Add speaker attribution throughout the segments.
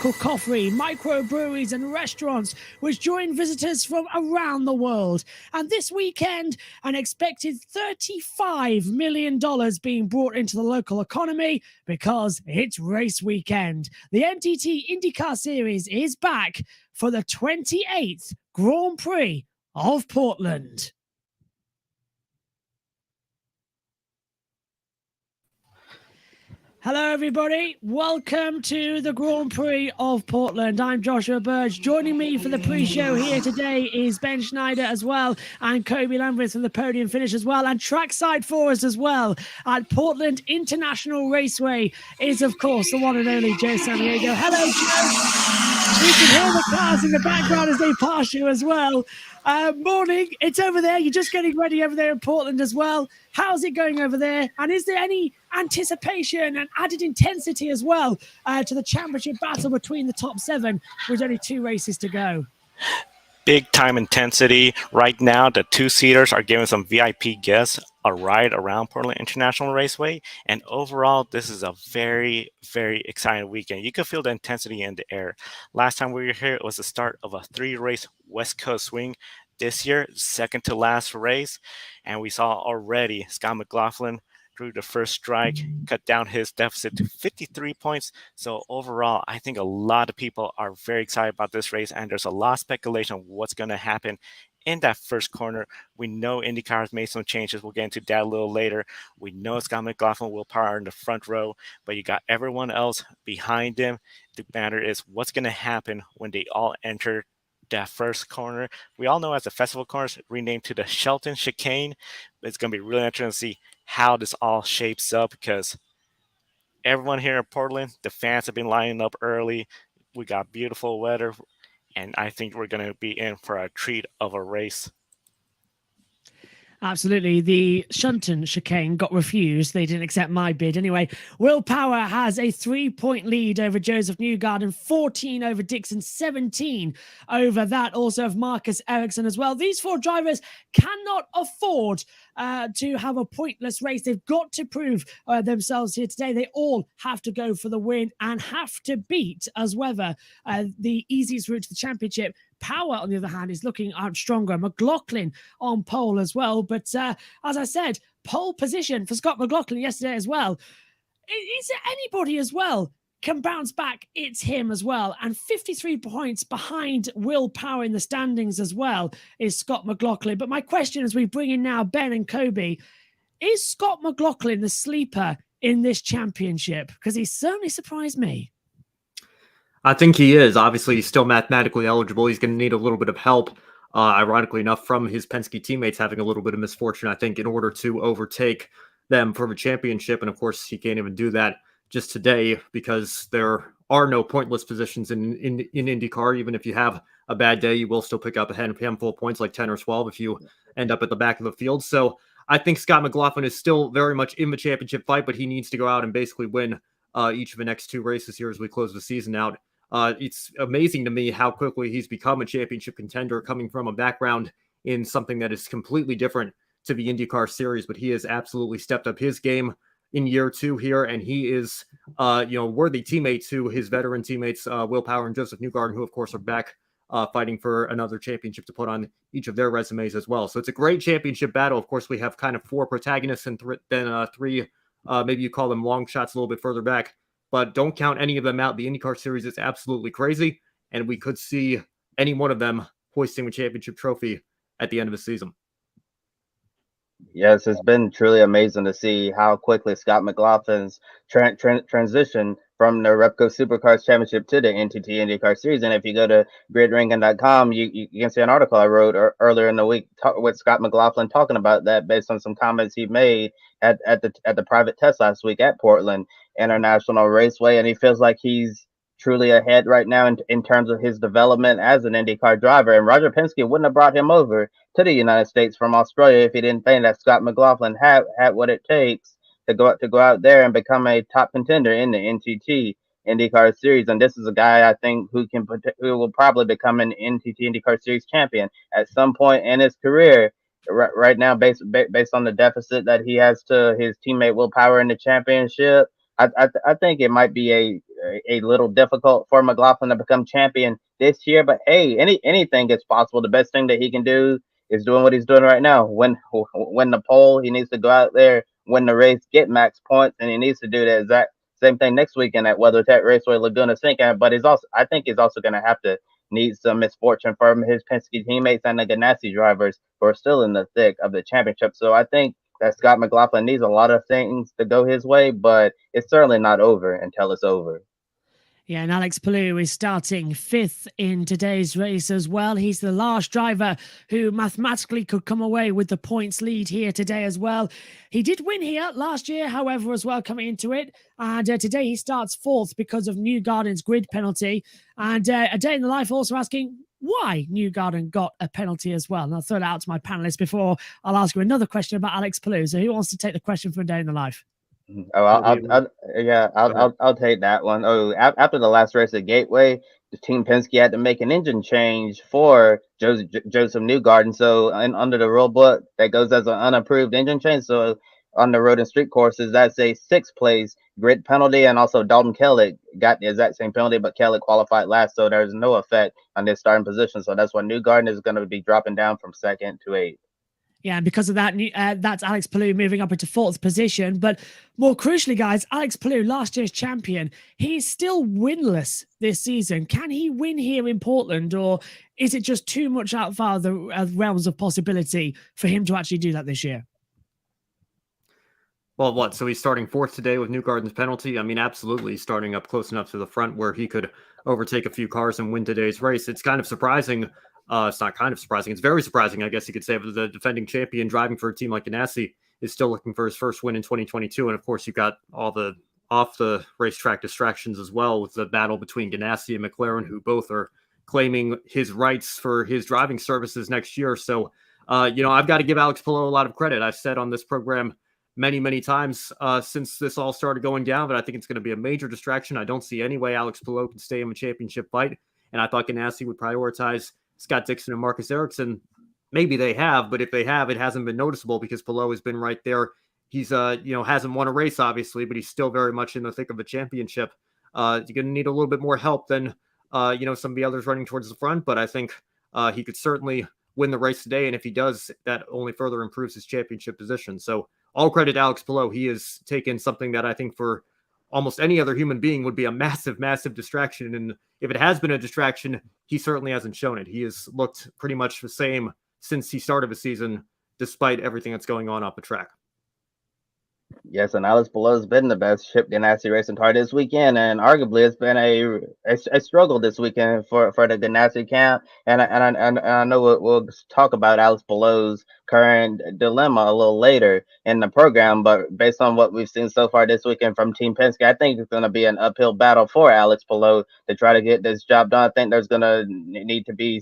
Speaker 1: local coffee, microbreweries and restaurants, which join visitors from around the world. And this weekend, an expected $35 million being brought into the local economy because it's race weekend. The NTT INDYCAR Series is back for the 28th Grand Prix of Portland. Hello, everybody. Welcome to the Grand Prix of Portland. I'm Joshua Burge. Joining me for the pre-show here today is Ben Schneider as well, and Kobe Lambert from the podium finish as well, and trackside for us as well at Portland International Raceway is, of course, the one and only Joe Samaniego. Hello, Joe. We can hear the cars in the background as they pass you as well. Morning. It's over there. You're just getting ready over there in Portland as well. How's it going over there? And is there any anticipation and added intensity as well to the championship battle between the top 7 with only 2 races to go?
Speaker 2: Big time intensity. Right now, the 2-seaters are giving some VIP guests a ride around Portland International Raceway. And overall, this is a very, very exciting weekend. You can feel the intensity in the air. Last time we were here, it was the start of a 3-race West Coast swing. This year, second to last race. And we saw already Scott McLaughlin drew the first strike, cut down his deficit to 53 points. So overall, I think a lot of people are very excited about this race, and there's a lot of speculation of what's going to happen in that first corner. We know IndyCar has made some changes. We'll get into that a little later. We know Scott McLaughlin will power in the front row, but you got everyone else behind him. The matter is what's going to happen when they all enter that first corner. We all know as the festival corners renamed to the Shelton Chicane. It's going to be really interesting to see how this all shapes up, because everyone here in Portland, the fans have been lining up early. We got beautiful weather, and I think we're going to be in for a treat of a race.
Speaker 1: Absolutely. The Shunton chicane got refused. They didn't accept my bid. Anyway, Will Power has a 3-point lead over Joseph Newgarden, 14 over Dixon, 17 over that also of Marcus Ericsson as well. These 4 drivers cannot afford to have a pointless race. They've got to prove themselves here today. They all have to go for the win and have to beat as well the easiest route to the championship. Power, on the other hand, is looking out stronger. McLaughlin on pole as well. But as I said, pole position for Scott McLaughlin yesterday as well. Is there anybody as well can bounce back? It's him as well. And 53 points behind Will Power in the standings as well is Scott McLaughlin. But my question as we bring in now Ben and Kobe, is Scott McLaughlin the sleeper in this championship? Because he certainly surprised me.
Speaker 3: I think he is. Obviously, he's still mathematically eligible. He's going to need a little bit of help, ironically enough, from his Penske teammates having a little bit of misfortune, I think, in order to overtake them for the championship. And, of course, he can't even do that just today because there are no pointless positions in IndyCar. Even if you have a bad day, you will still pick up a handful of points, like 10 or 12, if you end up at the back of the field. So I think Scott McLaughlin is still very much in the championship fight, but he needs to go out and basically win each of the next 2 races here as we close the season out. It's amazing to me how quickly he's become a championship contender, coming from a background in something that is completely different to the IndyCar series, but he has absolutely stepped up his game in year 2 here, and he is, worthy teammate to his veteran teammates, Will Power and Joseph Newgarden, who of course are back fighting for another championship to put on each of their resumes as well. So it's a great championship battle. Of course, we have kind of 4 protagonists and then 3, maybe you call them long shots a little bit further back. But don't count any of them out. The IndyCar series is absolutely crazy, and we could see any one of them hoisting the championship trophy at the end of the season.
Speaker 4: Yes, it's been truly amazing to see how quickly Scott McLaughlin's transition from the Repco Supercars Championship to the NTT INDYCAR Series. And if you go to GRIDranking.com, you can see an article I wrote earlier in the week with Scott McLaughlin talking about that based on some comments he made at the private test last week at Portland International Raceway. And he feels like he's truly ahead right now in terms of his development as an IndyCar driver. And Roger Penske wouldn't have brought him over to the United States from Australia if he didn't think that Scott McLaughlin had what it takes to go out there and become a top contender in the NTT INDYCAR Series. And this is a guy I think who will probably become an NTT INDYCAR Series champion at some point in his career. Right now, based on the deficit that he has to his teammate Will Power in the championship, I think it might be a little difficult for McLaughlin to become champion this year. But hey, anything is possible. The best thing that he can do is doing what he's doing right now. Win the pole, he needs to go out there, win the race, get max points, and he needs to do the exact same thing next weekend at WeatherTech Raceway Laguna Seca. But I think he's also going to have to need some misfortune from his Penske teammates and the Ganassi drivers who are still in the thick of the championship. So I think that Scott McLaughlin needs a lot of things to go his way, but it's certainly not over until it's over.
Speaker 1: Yeah, and Alex Palou is starting 5th in today's race as well. He's the last driver who mathematically could come away with the points lead here today as well. He did win here last year, however, as well, coming into it. And today he starts 4th because of Newgarden's grid penalty. And A Day in the Life also asking why Newgarden got a penalty as well. And I'll throw it out to my panelists before I'll ask you another question about Alex Palou. So who wants to take the question from A Day in the Life?
Speaker 4: Oh, I'll take that one. Oh, after the last race at Gateway, the Team Penske had to make an engine change for Joseph Newgarden. So, under the rule book, that goes as an unapproved engine change. So, on the road and street courses, that's a 6th place grid penalty. And also, Dalton Kellett got the exact same penalty, but Kellett qualified last, so there's no effect on his starting position. So that's why Newgarden is going to be dropping down from 2nd to 8th.
Speaker 1: Yeah, and because of that, that's Alex Palou moving up into 4th position. But more crucially, guys, Alex Palou, last year's champion, he's still winless this season. Can he win here in Portland, or is it just too much outside of the realms of possibility for him to actually do that this year?
Speaker 3: Well, what? So he's starting 4th today with Newgarden's penalty? I mean, absolutely. He's starting up close enough to the front where he could overtake a few cars and win today's race. It's kind of surprising. It's not kind of surprising. It's very surprising, I guess you could say, that the defending champion driving for a team like Ganassi is still looking for his first win in 2022. And of course, you've got all the off the racetrack distractions as well, with the battle between Ganassi and McLaren, who both are claiming his rights for his driving services next year. So, I've got to give Alex Palou a lot of credit. I've said on this program many times since this all started going down, but I think it's going to be a major distraction. I don't see any way Alex Palou can stay in a championship fight. And I thought Ganassi would prioritize Scott Dixon and Marcus Ericsson. Maybe they have, but if they have, it hasn't been noticeable because Palou has been right there. He's, hasn't won a race, obviously, but he's still very much in the thick of the championship. You're going to need a little bit more help than, some of the others running towards the front, but I think he could certainly win the race today. And if he does, that only further improves his championship position. So all credit to Alex Palou. He has taken something that I think for almost any other human being would be a massive distraction. And if it has been a distraction, he certainly hasn't shown it. He has looked pretty much the same since he started the season, despite everything that's going on off the track.
Speaker 4: Yes, and Alex Palou's been the best Chip Ganassi racing car this weekend, and arguably it's been a struggle this weekend for the Ganassi camp. And I know we'll talk about Alex Palou's current dilemma a little later in the program, but based on what we've seen so far this weekend from Team Penske, I think it's going to be an uphill battle for Alex Palou to try to get this job done. I think there's going to need to be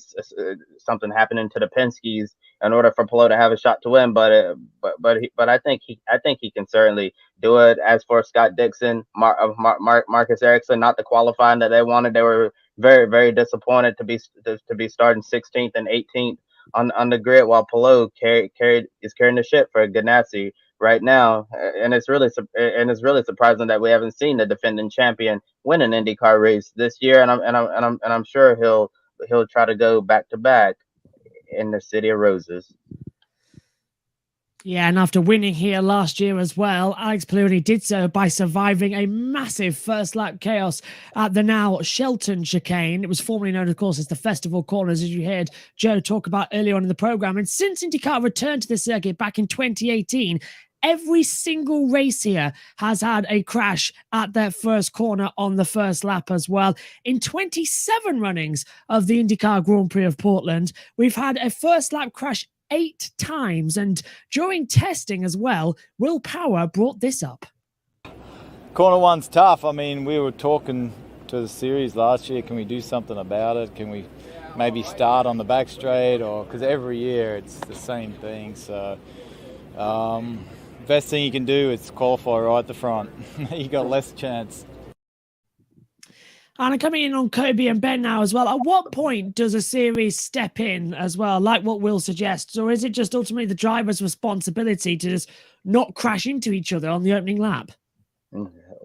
Speaker 4: something happening to the Penskes in order for Palou to have a shot to win. But I think he can certainly do it. As for Scott Dixon, Marcus Ericsson, not the qualifying that they wanted. They were very disappointed to be starting 16th and 18th on the grid, while Palou is carrying the ship for Ganassi right now. And it's really surprising that we haven't seen the defending champion win an IndyCar race this year. And I'm sure he'll try to go back to back in the City of Roses.
Speaker 1: Yeah, and after winning here last year as well, Alex Palou did so by surviving a massive first lap chaos at the now Shelton chicane. It was formerly known, of course, as the Festival Corners, as you heard Joe talk about earlier on in the program. And since IndyCar returned to the circuit back in 2018, every single race here has had a crash at their first corner on the first lap as well. In 27 runnings of the IndyCar Grand Prix of Portland, we've had a first lap crash 8 times, and during testing as well, Will Power brought this up.
Speaker 5: Corner one's tough. I mean, we were talking to the series last year, can we do something about it? Can we maybe start on the back straight? Or because every year it's the same thing. So best thing you can do is qualify right at the front. You got less chance.
Speaker 1: And coming in on Kobe and Ben now as well, at what point does a series step in as well, like what Will suggests? Or is it just ultimately the driver's responsibility to just not crash into each other on the opening lap?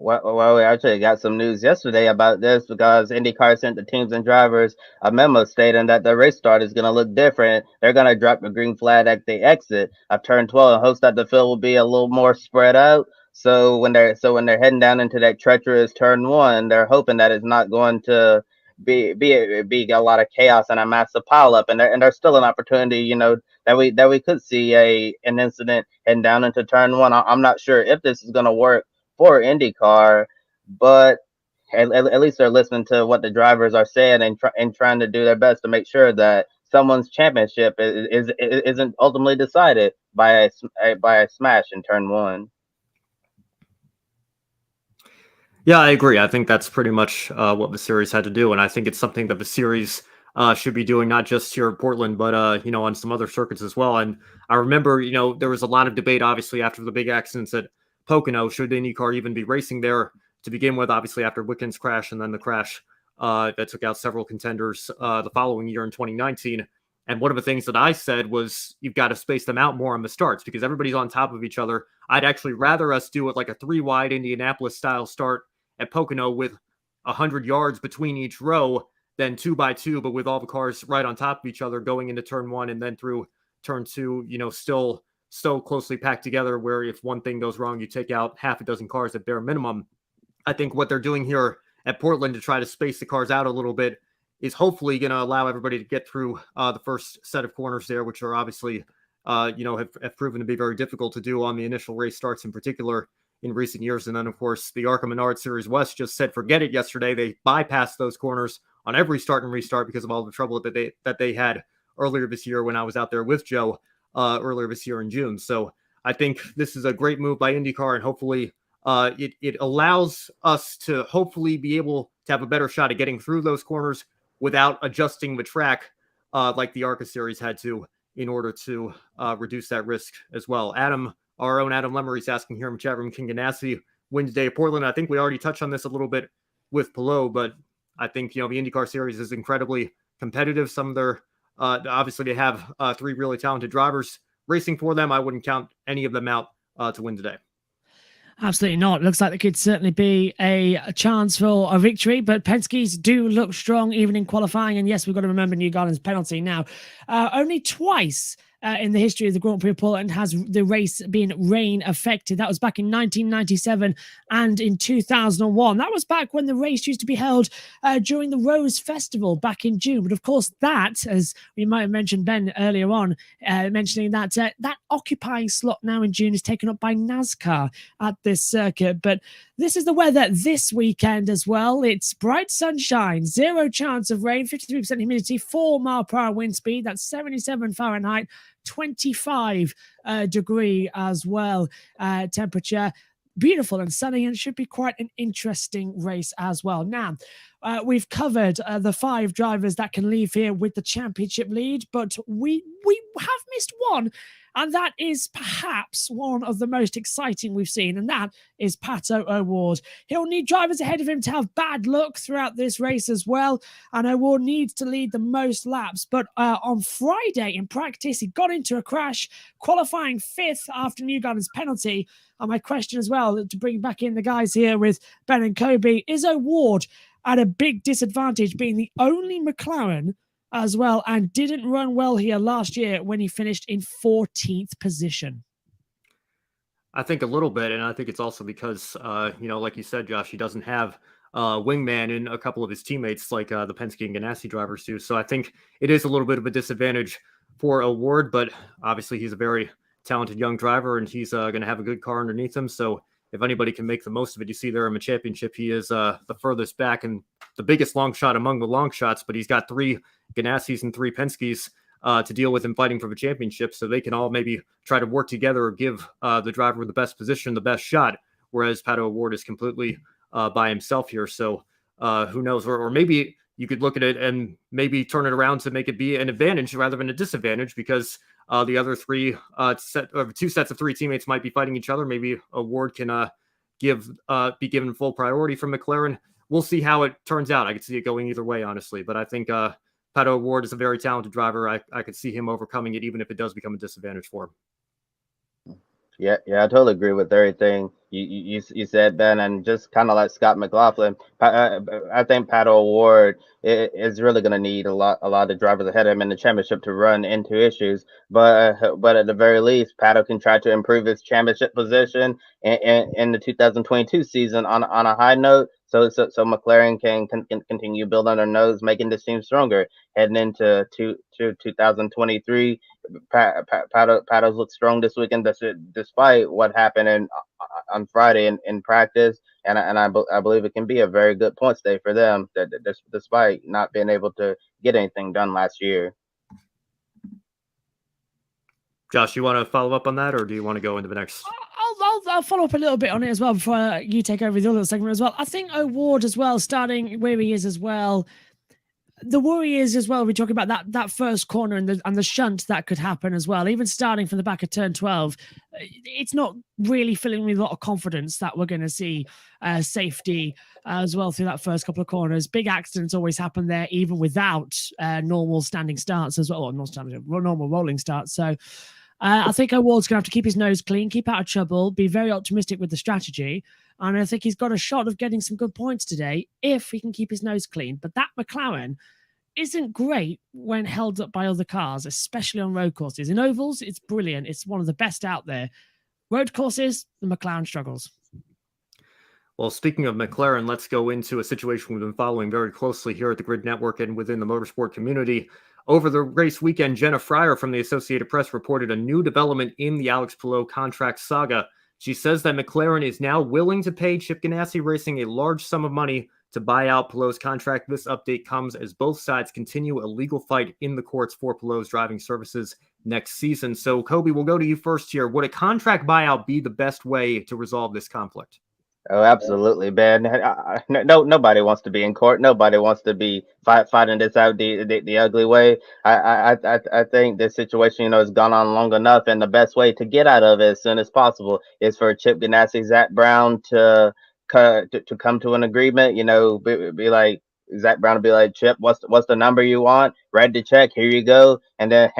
Speaker 4: Well, we actually got some news yesterday about this because IndyCar sent the teams and drivers a memo stating that the race start is going to look different. They're going to drop the green flag at the exit of turn 12 and hopes that the field will be a little more spread out. So when they're heading down into that treacherous turn 1, they're hoping that it's not going to be a lot of chaos and a massive pileup. And there's still an opportunity, that we could see an incident heading down into turn 1. I'm not sure if this is going to work for IndyCar, but at least they're listening to what the drivers are saying and trying to do their best to make sure that someone's championship isn't ultimately decided by a smash in turn 1.
Speaker 3: Yeah, I agree. I think that's pretty much what the series had to do, and I think it's something that the series should be doing, not just here in Portland, but on some other circuits as well. And I remember, there was a lot of debate, obviously, after the big accidents at Pocono. Should IndyCar even be racing there to begin with? Obviously, after Wickens' crash and then the crash that took out several contenders the following year in 2019. And one of the things that I said was you've got to space them out more on the starts because everybody's on top of each other. I'd actually rather us do it like a 3-wide Indianapolis style start at Pocono with 100 yards between each row than 2x2, but with all the cars right on top of each other going into turn 1 and then through turn 2, still so closely packed together where if one thing goes wrong, you take out half a dozen cars at bare minimum. I think what they're doing here at Portland to try to space the cars out a little bit is hopefully going to allow everybody to get through the first set of corners there, which are obviously, have proven to be very difficult to do on the initial race starts in particular in recent years. And then, of course, the ARCA Menard Series West just said forget it yesterday. They bypassed those corners on every start and restart because of all the trouble that they had earlier this year when I was out there with Joe earlier this year in June. So I think this is a great move by IndyCar, and hopefully it allows us to hopefully be able to have a better shot at getting through those corners without adjusting the track like the ARCA Series had to in order to reduce that risk as well. Our own Adam Lemery's asking here in the chat room, King Ganassi wins day at Portland. I think we already touched on this a little bit with Palou, but I think, the IndyCar Series is incredibly competitive. Some of their, obviously they have 3 really talented drivers racing for them. I wouldn't count any of them out to win today.
Speaker 1: Absolutely not. Looks like there could certainly be a chance for a victory, but Penske's do look strong even in qualifying. And yes, we've got to remember Newgarden's penalty now. Only twice in the history of the Grand Prix of Portland has the race been rain affected. That was back in 1997 and in 2001. That was back when the race used to be held during the Rose Festival back in June. But of course, that, as we might have mentioned Ben earlier on, mentioning that that occupying slot now in June is taken up by NASCAR at this circuit. But this is the weather this weekend as well. It's bright sunshine, 0 chance of rain, 53% humidity, 4-mile-per-hour wind speed. That's 77 Fahrenheit. 25 degree as well temperature. Beautiful and sunny, and should be quite an interesting race as well. Now, we've covered the 5 drivers that can leave here with the championship lead, but we have missed one, and that is perhaps one of the most exciting we've seen, and that is Pato O'Ward. He'll need drivers ahead of him to have bad luck throughout this race as well, and O'Ward needs to lead the most laps. But on Friday in practice, he got into a crash, qualifying 5th after Newgarden's penalty. And my question as well, to bring back in the guys here with Ben and Kobe, is O'Ward at a big disadvantage being the only McLaren as well, and didn't run well here last year when he finished in 14th position?
Speaker 3: I think a little bit, and I think it's also because, like you said, Josh, he doesn't have wingman in a couple of his teammates like the Penske and Ganassi drivers do. So I think it is a little bit of a disadvantage for O'Ward, but obviously he's a very talented young driver, and he's going to have a good car underneath him. So if anybody can make the most of it, you see there in the championship, he is the furthest back and the biggest long shot among the long shots, but he's got 3 Ganassis and 3 Penskes to deal with in fighting for the championship. So they can all maybe try to work together or give the driver with the best position the best shot, whereas Pato O'Ward is completely by himself here. So who knows? Or maybe you could look at it and maybe turn it around to make it be an advantage rather than a disadvantage, because the other 2 sets of 3 teammates might be fighting each other. Maybe O'Ward can be given full priority from McLaren. We'll see how it turns out. I could see it going either way, honestly. But I think Pato O'Ward is a very talented driver. I could see him overcoming it, even if it does become a disadvantage for him.
Speaker 4: Yeah, I totally agree with everything you said, Ben, and just kind of like Scott McLaughlin, I think Pato O'Ward is really going to need a lot of drivers ahead of him in the championship to run into issues. But at the very least, Pato can try to improve his championship position in the 2022 season on a high note. So McLaren can continue building their nose, making this team stronger heading into 2023. Paddles looked strong this weekend, despite what happened on Friday in practice, and I believe it can be a very good points day for them, despite not being able to get anything done last year.
Speaker 3: Josh, you want to follow up on that, or do you want to go into the next?
Speaker 1: I'll follow up a little bit on it as well before you take over the other segment as well. I think O'Ward as well, starting where he is as well. The worry is as well, we talk about that first corner and the shunt that could happen as well. Even starting from the back of turn 12, it's not really filling me with a lot of confidence that we're going to see safety as well through that first couple of corners. Big accidents always happen there, even without normal standing starts as well, or not standing, normal rolling starts. So I think O'Ward's going to have to keep his nose clean, keep out of trouble, be very optimistic with the strategy. And I think he's got a shot of getting some good points today if he can keep his nose clean. But that McLaren isn't great when held up by other cars, especially on road courses. In ovals, it's brilliant. It's one of the best out there. Road courses, the McLaren struggles.
Speaker 3: Well, speaking of McLaren, let's go into a situation we've been following very closely here at the Grid Network and within the motorsport community. Over the race weekend, Jenna Fryer from the Associated Press reported a new development in the Alex Palou contract saga. She says that McLaren is now willing to pay Chip Ganassi Racing a large sum of money to buy out Palou's contract. This update comes as both sides continue a legal fight in the courts for Palou's driving services next season. So, Kobe, we'll go to you first here. Would a contract buyout be the best way to resolve this conflict?
Speaker 4: Oh, absolutely, Ben. Nobody wants to be in court. Nobody wants to be fighting this out the ugly way. I think this situation, has gone on long enough, and the best way to get out of it as soon as possible is for Chip Ganassi, Zach Brown to come to an agreement. Be like Zach Brown to be like, Chip, what's the number you want? Write the check. Here you go. And then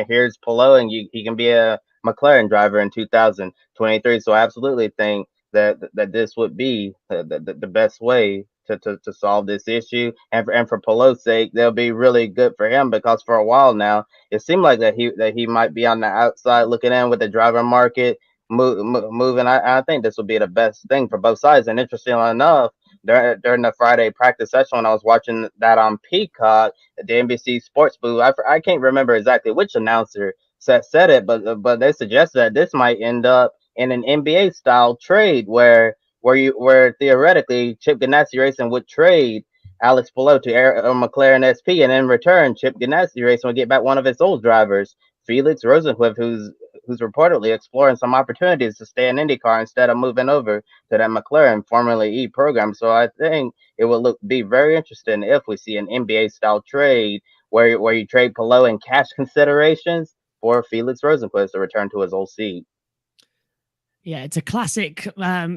Speaker 4: here's Palou, and he can be a McLaren driver in 2023. So I absolutely think that this would be the best way to solve this issue, and for Palou's sake, they'll be really good for him, because for a while now it seemed like that he might be on the outside looking in with the driver market moving. I think this would be the best thing for both sides. And interestingly enough, during the Friday practice session, when I was watching that on Peacock, the NBC Sports booth, I can't remember exactly which announcer said it, but they suggested that this might end up in an NBA style trade where theoretically Chip Ganassi Racing would trade Alex Palou to McLaren SP, and in return Chip Ganassi Racing would get back one of its old drivers, Felix Rosenqvist, who's reportedly exploring some opportunities to stay in IndyCar instead of moving over to that McLaren formerly E program. So I think it will be very interesting if we see an NBA style trade where you trade Palou in cash considerations for Felix Rosenqvist to return to his old seat.
Speaker 1: Yeah, it's a classic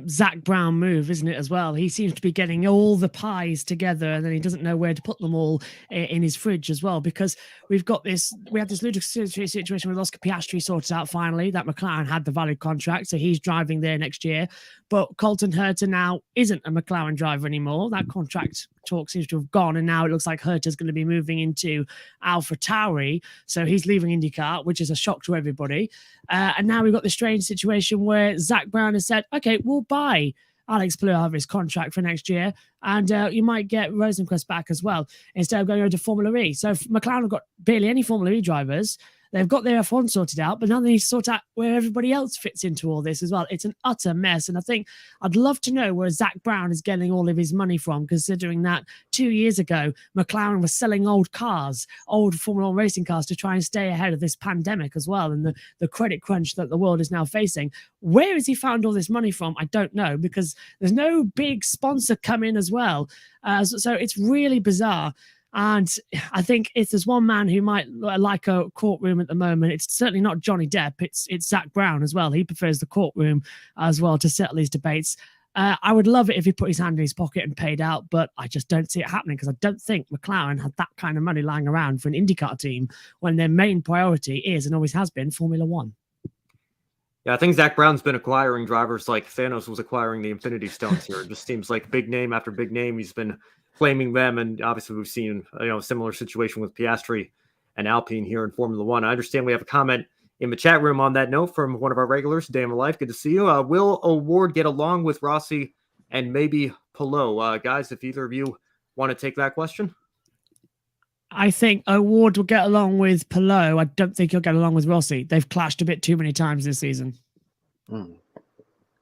Speaker 1: Zach Brown move, isn't it, as well? He seems to be getting all the pies together, and then he doesn't know where to put them all in his fridge as well, because we had this ludicrous situation with Oscar Piastri sorted out finally, that McLaren had the valid contract, so he's driving there next year. But Colton Herta now isn't a McLaren driver anymore. That contract talk seems to have gone, and now it looks like Herta's going to be moving into AlphaTauri, so he's leaving IndyCar, which is a shock to everybody. And now we've got this strange situation where Zach Brown has said, okay, we'll buy Alex Palou out of his contract for next year, and you might get Rosenqvist back as well, instead of going over to Formula E. So McLaren have got barely any Formula E drivers. They've got their F1 sorted out, but now they need to sort out where everybody else fits into all this as well. It's an utter mess. And I think I'd love to know where Zach Brown is getting all of his money from, considering that 2 years ago, McLaren was selling old cars, old Formula 1 racing cars, to try and stay ahead of this pandemic as well, and the credit crunch that the world is now facing. Where has he found all this money from? I don't know, because there's no big sponsor coming as well. So it's really bizarre. And I think if there's one man who might like a courtroom at the moment, it's certainly not Johnny Depp. It's Zach Brown as well. He prefers the courtroom as well to settle these debates. I would love it if he put his hand in his pocket and paid out, but I just don't see it happening, because I don't think McLaren had that kind of money lying around for an IndyCar team when their main priority is and always has been Formula One.
Speaker 3: Yeah, I think Zach Brown's been acquiring drivers like Thanos was acquiring the Infinity Stones here. It just seems like big name after big name. He's been claiming them, and obviously we've seen a similar situation with Piastri and Alpine here in Formula One. I understand we have a comment in the chat room on that note from one of our regulars, Day in My Life. Good to see you. Will O'Ward get along with Rossi and maybe Palou? Guys, if either of you want to take that question.
Speaker 1: I think O'Ward will get along with Palou. I don't think he'll get along with Rossi. They've clashed a bit too many times this season.
Speaker 4: Oh,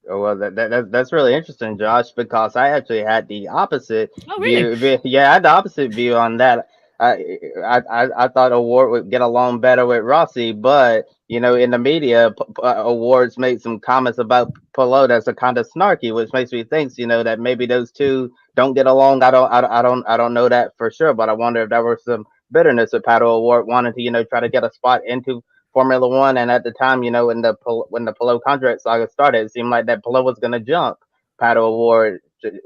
Speaker 4: well, that's really interesting, Josh, because I actually had the opposite view. Yeah, I had the opposite view on that. I thought O'Ward would get along better with Rossi, but in the media, O'Ward's made some comments about Palou that's a kind of snarky, which makes me think, that maybe those two don't get along. I don't know that for sure, but I wonder if there was some bitterness with Pato O'Ward wanting to try to get a spot into Formula One, and at the time, when the Palou contract saga started, it seemed like that Palou was going to jump Pato O'Ward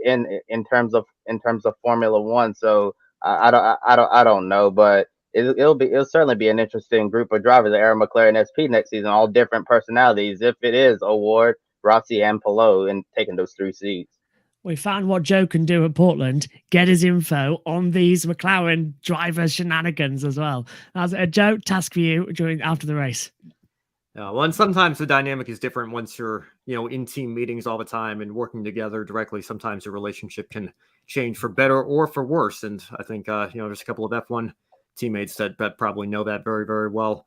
Speaker 4: in terms of Formula One. So I don't know, but it'll certainly be an interesting group of drivers at Aaron McLaren SP next season, all different personalities. If it is O'Ward, Rossi, and Palou, and taking those 3 seats.
Speaker 1: We found what Joe can do at Portland, get his info on these McLaren driver shenanigans as well. That's a Joe, task for you after the race.
Speaker 3: Well, and sometimes the dynamic is different once you're, in team meetings all the time and working together directly. Sometimes the relationship can change for better or for worse. And I think, there's a couple of F1 teammates that probably know that very, very well.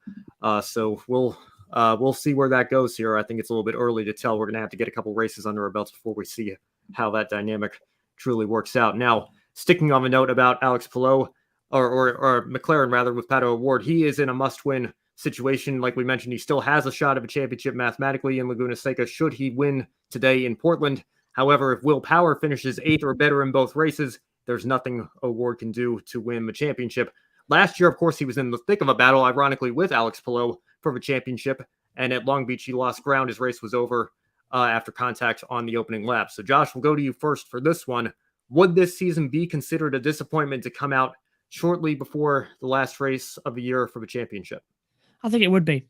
Speaker 3: So we'll see where that goes here. I think it's a little bit early to tell. We're going to have to get a couple races under our belts before we see how that dynamic truly works out. Now, sticking on the note about Alex Palou, or McLaren rather, with Pato O'Ward, he is in a must-win situation. Like we mentioned, he still has a shot of a championship mathematically in Laguna Seca should he win today in Portland. However, if Will Power finishes 8th or better in both races, there's nothing O'Ward can do to win the championship. Last year, of course, he was in the thick of a battle, ironically, with Alex Palou for the championship, and at Long Beach, he lost ground. His race was over after contact on the opening lap. So, Josh, we'll go to you first for this one. Would this season be considered a disappointment to come out shortly before the last race of the year for the championship?
Speaker 1: I think it would be.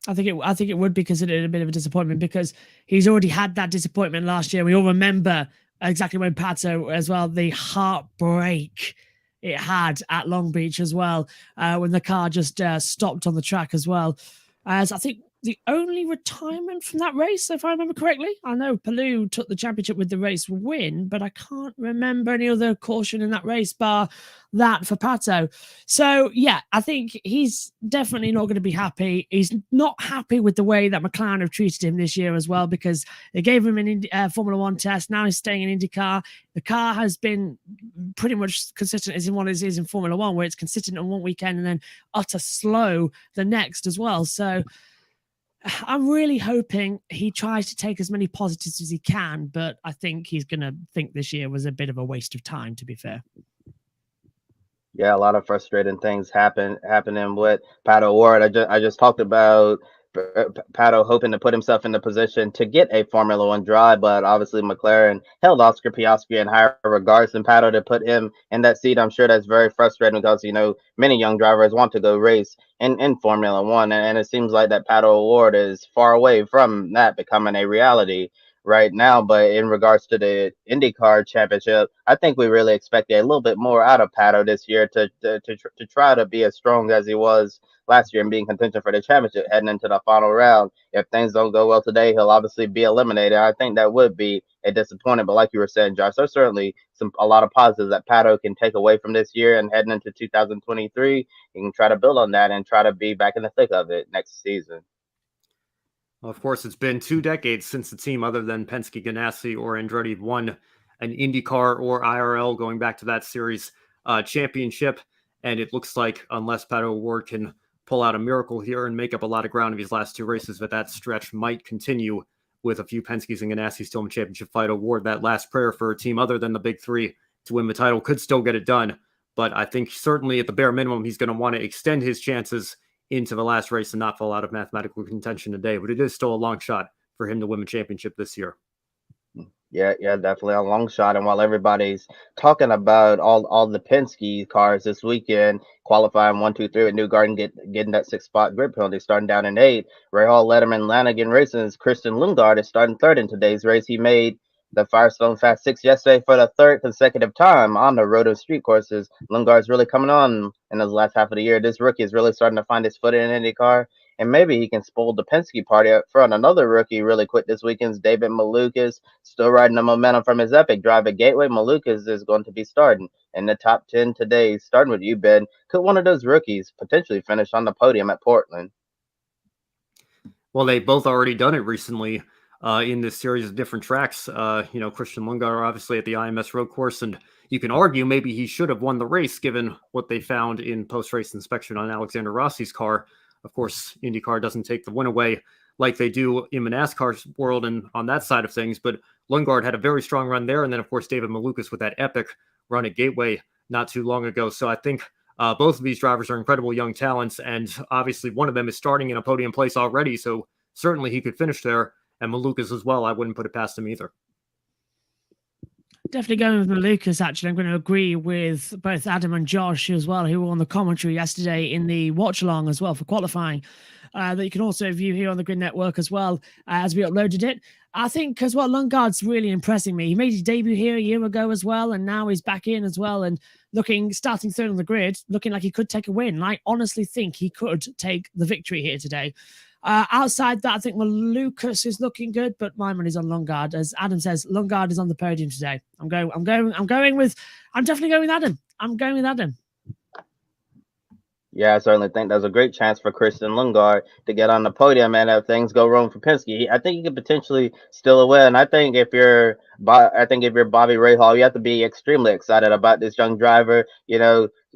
Speaker 1: I think it would be considered a bit of a disappointment because he's already had that disappointment last year. We all remember exactly when Pato as well, the heartbreak it had at Long Beach as well, when the car just stopped on the track as well. As I think the only retirement from that race, if I remember correctly. I know Palou took the championship with the race win, but I can't remember any other caution in that race bar that for Pato. So, yeah, I think he's definitely not going to be happy. He's not happy with the way that McLaren have treated him this year as well, because they gave him an Formula One test. Now he's staying in IndyCar. The car has been pretty much consistent as in what it is in Formula One, where it's consistent on one weekend and then utter slow the next as well. So I'm really hoping he tries to take as many positives as he can, but I think he's going to think this year was a bit of a waste of time, to be fair.
Speaker 4: Yeah, a lot of frustrating things happening with Pato O'Ward. I just talked about Pato hoping to put himself in the position to get a Formula One drive, but obviously McLaren held Oscar Piastri in higher regards than Pato to put him in that seat. I'm sure that's very frustrating because many young drivers want to go race in Formula One, and it seems like that Pato O'Ward is far away from that becoming a reality right now. But in regards to the IndyCar Championship, I think we really expected a little bit more out of Pato this year to try to be as strong as he was last year and being contention for the championship heading into the final round. If things don't go well today, he'll obviously be eliminated. I think that would be a disappointment. But like you were saying, Josh, there's certainly a lot of positives that Pato can take away from this year, and heading into 2023, he can try to build on that and try to be back in the thick of it next season.
Speaker 3: Of course, it's been 2 decades since the team other than Penske, Ganassi, or Andretti won an IndyCar or IRL, going back to that series championship. And it looks like unless Pato O'Ward can pull out a miracle here and make up a lot of ground in these last 2 races, that stretch might continue with a few Penskes and Ganassi still in the championship fight. O'Ward, that last prayer for a team other than the big 3 to win the title, could still get it done. But I think certainly at the bare minimum, he's going to want to extend his chances into the last race and not fall out of mathematical contention today. But it is still a long shot for him to win the championship this year.
Speaker 4: Yeah, definitely a long shot. And while everybody's talking about all the Penske cars this weekend, qualifying 1, 2, 3 with New Garden getting that 6 spot grid penalty, starting down in 8. Ray Hall, Letterman, Lanigan Racing's Christian Lundgaard is starting third in today's race. He made the Firestone Fast Six yesterday for the third consecutive time on the road of street courses. Lundgaard's really coming on in his last half of the year. This rookie is really starting to find his footing in IndyCar, and maybe he can spoil the Penske party up front. Another rookie really quick this weekend's David Malukas, still riding the momentum from his epic drive at Gateway. Malukas is going to be starting in the top 10 today. Starting with you, Ben. Could one of those rookies potentially finish on the podium at Portland?
Speaker 3: Well, they both already done it recently in this series of different tracks. Christian Lundgaard obviously at the IMS road course, and you can argue maybe he should have won the race given what they found in post-race inspection on Alexander Rossi's car. Of course, IndyCar doesn't take the win away like they do in the NASCAR world and on that side of things, but Lundgaard had a very strong run there, and then of course David Malukas with that epic run at Gateway not too long ago. So I think both of these drivers are incredible young talents, and obviously one of them is starting in a podium place already, so certainly he could finish there. And Malukas as well, I wouldn't put it past him either.
Speaker 1: Definitely going with Malukas, actually. I'm going to agree with both Adam and Josh as well, who were on the commentary yesterday in the watch-along as well for qualifying, that you can also view here on the Grid Network as well as we uploaded it. I think as well, Lundgaard's really impressing me. He made his debut here a year ago as well, and now he's back in as well and starting third on the grid, looking like he could take a win. I honestly think he could take the victory here today. Outside that, I think Malukas is looking good, but my money's on Lundgaard. As Adam says, Lundgaard is on the podium today. I'm definitely going with Adam. I'm going with Adam.
Speaker 4: Yeah, I certainly think there's a great chance for Christian Lundgaard to get on the podium, and if things go wrong for Penske, I think he could potentially still win. I think if you're Bobby Rahal, you have to be extremely excited about this young driver.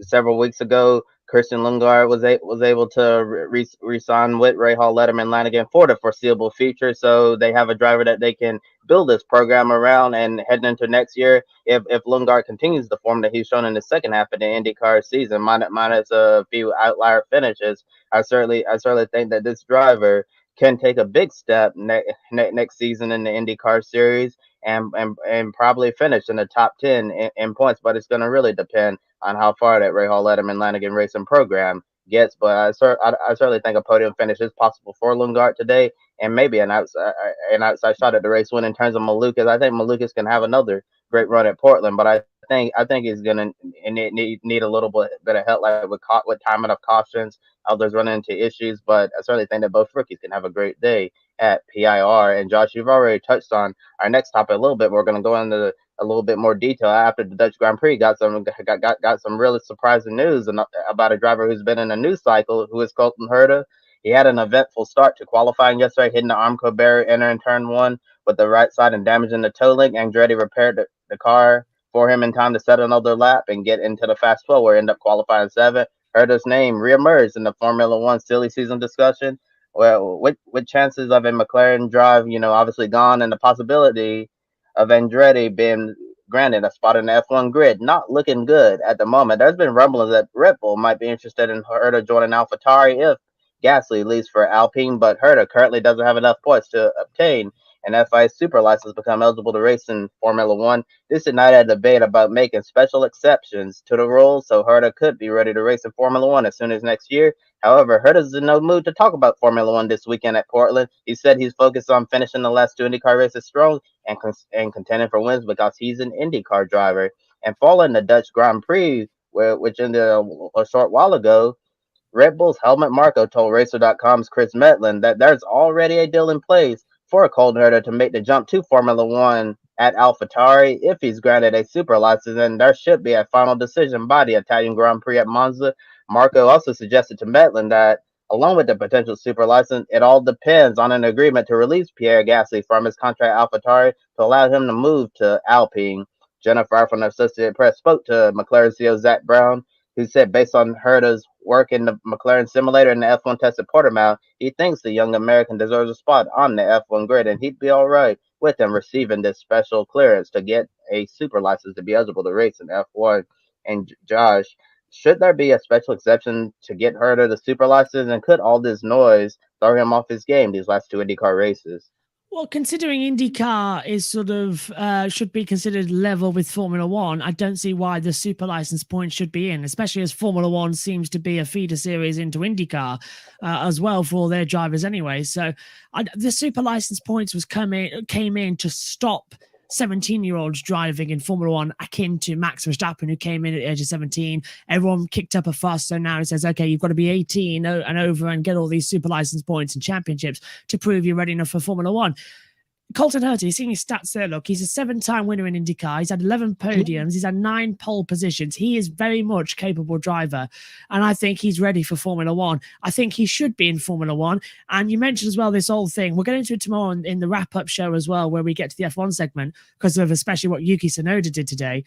Speaker 4: Several weeks ago, Christian Lundgaard was able to re-sign with Rahal, Letterman, Lanigan for the foreseeable future. So they have a driver that they can build this program around, and heading into next year, if Lundgaard continues the form that he's shown in the second half of the IndyCar season, minus a few outlier finishes, I certainly think that this driver can take a big step next season in the IndyCar series and probably finish in the top 10 in points. But it's going to really depend on how far that Rahal, Letterman, Lanigan racing program gets. But I certainly think a podium finish is possible for Lundgaard today, and maybe an outside shot at the race win. In terms of Malukas, I think Malukas can have another great run at Portland, but I think he's gonna need a little bit of help, like with timing of cautions, others running into issues. But I certainly think that both rookies can have a great day at PIR. And Josh, you've already touched on our next topic a little bit. We're going to go into a little bit more detail after the Dutch Grand Prix. Got some really surprising news about a driver who's been in a news cycle, who is Colton Herta. He had an eventful start to qualifying yesterday, hitting the Armco barrier, entering turn 1 with the right side and damaging the toe link. Andretti repaired the car for him in time to set another lap and get into the Fast 12, where he ended up qualifying 7th. Herta's name reemerged in the Formula One silly season discussion. Well, with chances of a McLaren drive, obviously gone, and the possibility of Andretti being granted a spot in the F1 grid, not looking good at the moment. There's been rumblings that Red Bull might be interested in Herta joining AlphaTauri if Gasly leaves for Alpine, but Herta currently doesn't have enough points to obtain an FIA super license, become eligible to race in Formula One. This ignited a debate about making special exceptions to the rules, so Herta could be ready to race in Formula One as soon as next year. However, Herta's in no mood to talk about Formula One this weekend at Portland. He said he's focused on finishing the last 2 IndyCar races strong and contending for wins because he's an IndyCar driver. And following the Dutch Grand Prix, which ended a short while ago, Red Bull's Helmut Marko told Racer.com's Chris Metlin that there's already a deal in place for Colton Herta to make the jump to Formula One at AlphaTauri if he's granted a super license, and there should be a final decision by the Italian Grand Prix at Monza. Marko also suggested to Metlin that, along with the potential super license, it all depends on an agreement to release Pierre Gasly from his contract at AlphaTauri to allow him to move to Alpine. Jennifer from the Associated Press spoke to McLaren CEO Zach Brown, who said based on Herta's work in the McLaren simulator and the F1 test at Portimao, he thinks the young American deserves a spot on the F1 grid, and he'd be all right with him receiving this special clearance to get a super license to be eligible to race in F1. And Josh, should there be a special exception to get Herta the super license, and could all this noise throw him off his game these last 2 IndyCar races?
Speaker 1: Well, considering IndyCar is sort of should be considered level with Formula One, I don't see why the super license points should be in, especially as Formula One seems to be a feeder series into IndyCar as well for all their drivers anyway. So the super license points came in to stop 17-year-olds driving in Formula One, akin to Max Verstappen, who came in at the age of 17. Everyone kicked up a fuss. So now it says, okay, you've got to be 18 and over and get all these super license points and championships to prove you're ready enough for Formula One. Colton Herta, you're seeing his stats there. Look, he's a 7-time winner in IndyCar. He's had 11 podiums. He's had 9 pole positions. He is very much capable driver. And I think he's ready for Formula One. I think he should be in Formula One. And you mentioned as well this whole thing. We'll get into it tomorrow in the wrap-up show as well, where we get to the F1 segment, because of especially what Yuki Tsunoda did today,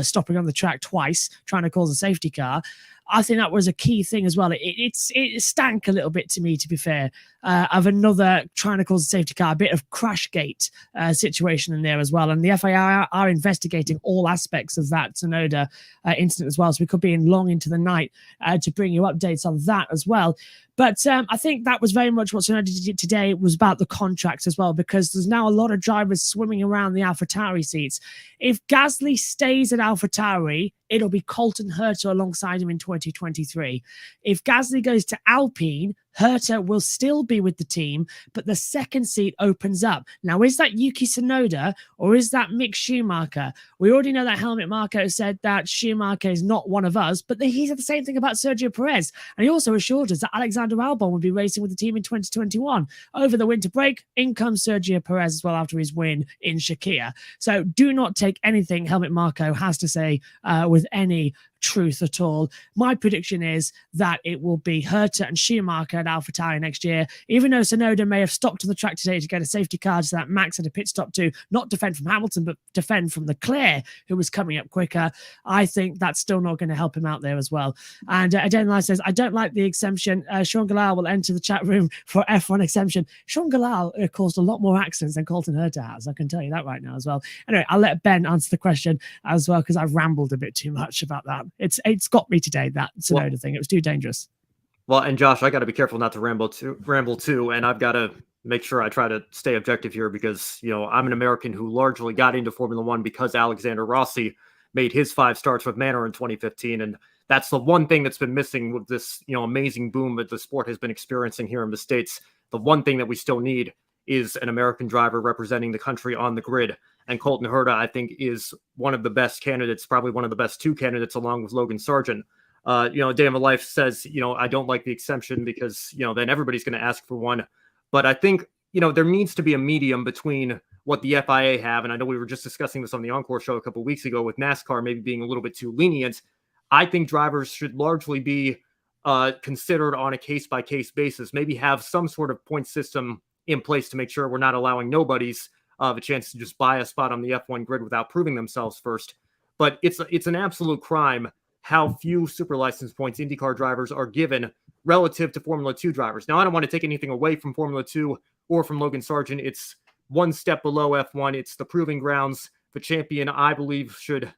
Speaker 1: stopping on the track twice, trying to cause a safety car. I think that was a key thing as well. It stank a little bit to me, to be fair, of another trying to cause a safety car, a bit of Crashgate situation in there as well. And the FIA are investigating all aspects of that Tsunoda incident as well. So we could be in long into the night to bring you updates on that as well. But I think that was very much what Tsunoda did today. It was about the contracts as well, because there's now a lot of drivers swimming around the AlphaTauri seats. If Gasly stays at AlphaTauri, it'll be Colton Herta alongside him in 2023. If Gasly goes to Alpine, Herta will still be with the team, but the second seat opens up. Now, is that Yuki Tsunoda or is that Mick Schumacher? We already know that Helmut Marko said that Schumacher is not one of us, but he said the same thing about Sergio Perez. And he also assured us that Alexander Albon would be racing with the team in 2021. Over the winter break, in comes Sergio Perez as well after his win in Shakir. So do not take anything Helmut Marko has to say with any truth at all. My prediction is that it will be Herta and Schumacher at AlphaTauri next year, even though Tsunoda may have stopped on the track today to get a safety car so that Max had a pit stop to not defend from Hamilton, but defend from Leclerc, who was coming up quicker. I think that's still not going to help him out there as well. And Adenli says, I don't like the exemption. Sean Galal will enter the chat room for F1 exemption. Sean Galal caused a lot more accidents than Colton Herta has. I can tell you that right now as well. Anyway, I'll let Ben answer the question as well, because I've rambled a bit too much about that. It's got me today, that Tsunoda thing. It was too dangerous.
Speaker 3: Well, and Josh, I got to be careful not to ramble too, and I've got to make sure I try to stay objective here because, I'm an American who largely got into Formula One because Alexander Rossi made his 5 starts with Manor in 2015, and that's the one thing that's been missing with this, amazing boom that the sport has been experiencing here in the States. The one thing that we still need is an American driver representing the country on the grid. And Colton Herta, I think, is one of the best candidates, probably one of the best 2 candidates, along with Logan Sargent. Day of My Life says, I don't like the exemption because, then everybody's going to ask for one. But I think, there needs to be a medium between what the FIA have. And I know we were just discussing this on the Encore show a couple of weeks ago with NASCAR maybe being a little bit too lenient. I think drivers should largely be considered on a case-by-case basis, maybe have some sort of point system in place to make sure we're not allowing nobodies a chance to just buy a spot on the F1 grid without proving themselves first. But it's an absolute crime how few super license points IndyCar drivers are given relative to Formula 2 drivers. Now, I don't want to take anything away from Formula 2 or from Logan Sargent. It's one step below F1. It's the proving grounds. The champion, I believe, should,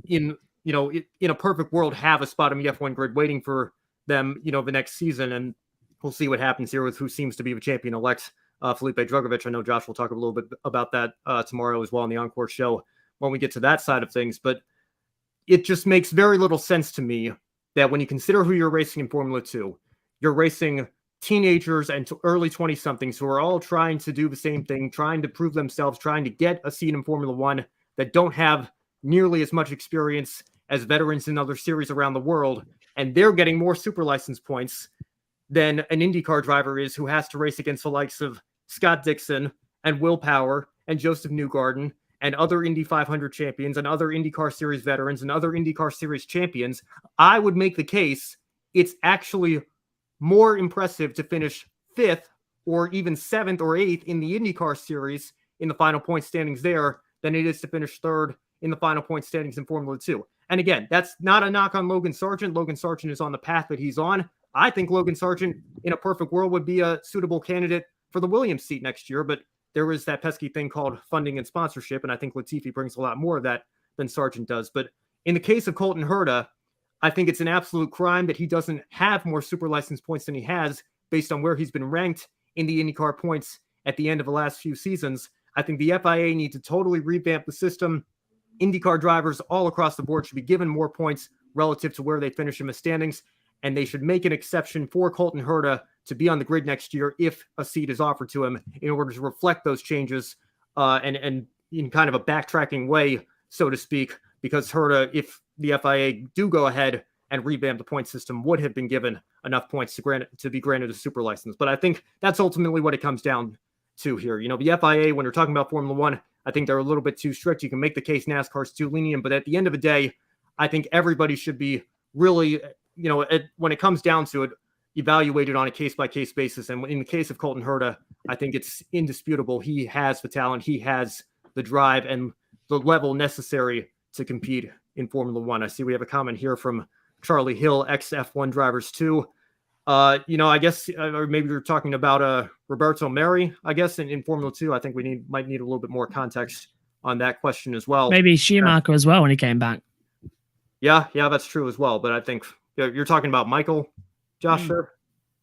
Speaker 3: in a perfect world, have a spot on the F1 grid waiting for them, the next season. And we'll see what happens here with who seems to be the champion-elect. Felipe Drugovich. I know Josh will talk a little bit about that tomorrow as well on the Encore show when we get to that side of things. But it just makes very little sense to me that when you consider who you're racing in Formula 2, you're racing teenagers and early 20-somethings who are all trying to do the same thing, trying to prove themselves, trying to get a seat in Formula 1 that don't have nearly as much experience as veterans in other series around the world. And they're getting more super license points than an IndyCar driver is who has to race against the likes of Scott Dixon and Will Power and Joseph Newgarden and other Indy 500 champions and other IndyCar Series veterans and other IndyCar Series champions. I would make the case it's actually more impressive to finish 5th or even 7th or 8th in the IndyCar Series in the final point standings there than it is to finish 3rd in the final point standings in Formula 2. And again, that's not a knock on Logan Sargent. Logan Sargent is on the path that he's on. I think Logan Sargent, in a perfect world, would be a suitable candidate for the Williams seat next year, but there is that pesky thing called funding and sponsorship, and I think Latifi brings a lot more of that than Sargent does. But in the case of Colton Herta, I think it's an absolute crime that he doesn't have more super license points than he has based on where he's been ranked in the IndyCar points at the end of the last few seasons. I think the FIA need to totally revamp the system. IndyCar drivers all across the board should be given more points relative to where they finish in the standings, and they should make an exception for Colton Herta to be on the grid next year if a seat is offered to him in order to reflect those changes and in kind of a backtracking way, so to speak, because Herta, if the FIA do go ahead and revamp the point system, would have been given enough points to be granted a super license. But I think that's ultimately what it comes down to here. You know, the FIA, when you're talking about Formula One, I think they're a little bit too strict. You can make the case NASCAR's too lenient, but at the end of the day, I think everybody should be really, you know, when it comes down to it, evaluated on a case-by-case basis. And in the case of Colton Herta, I think it's indisputable. He has the talent, he has the drive, and the level necessary to compete in Formula One. I see we have a comment here from Charlie Hill, ex-F1 drivers too. You know, I guess, or maybe you're talking about Roberto Meri, I guess, in Formula 2. I think we might need a little bit more context on that question as well.
Speaker 1: Maybe Schumacher as well when he came back.
Speaker 3: Yeah, that's true as well. But I think you're talking about Michael, Josh, sir?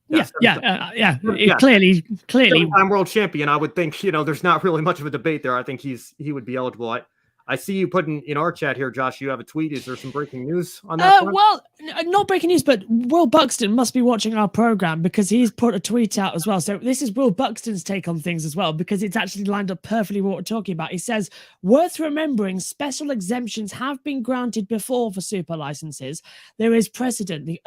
Speaker 1: Yeah. Clearly.
Speaker 3: I'm world champion. I would think, you know, there's not really much of a debate there. I think he would be eligible. I see you putting in our chat here, Josh. You have a tweet. Is there some breaking news on that?
Speaker 1: Well, not breaking news, but Will Buxton must be watching our program because he's put a tweet out as well. So this is Will Buxton's take on things as well, because it's actually lined up perfectly what we're talking about. He says, worth remembering, special exemptions have been granted before for super licenses. There is precedent. The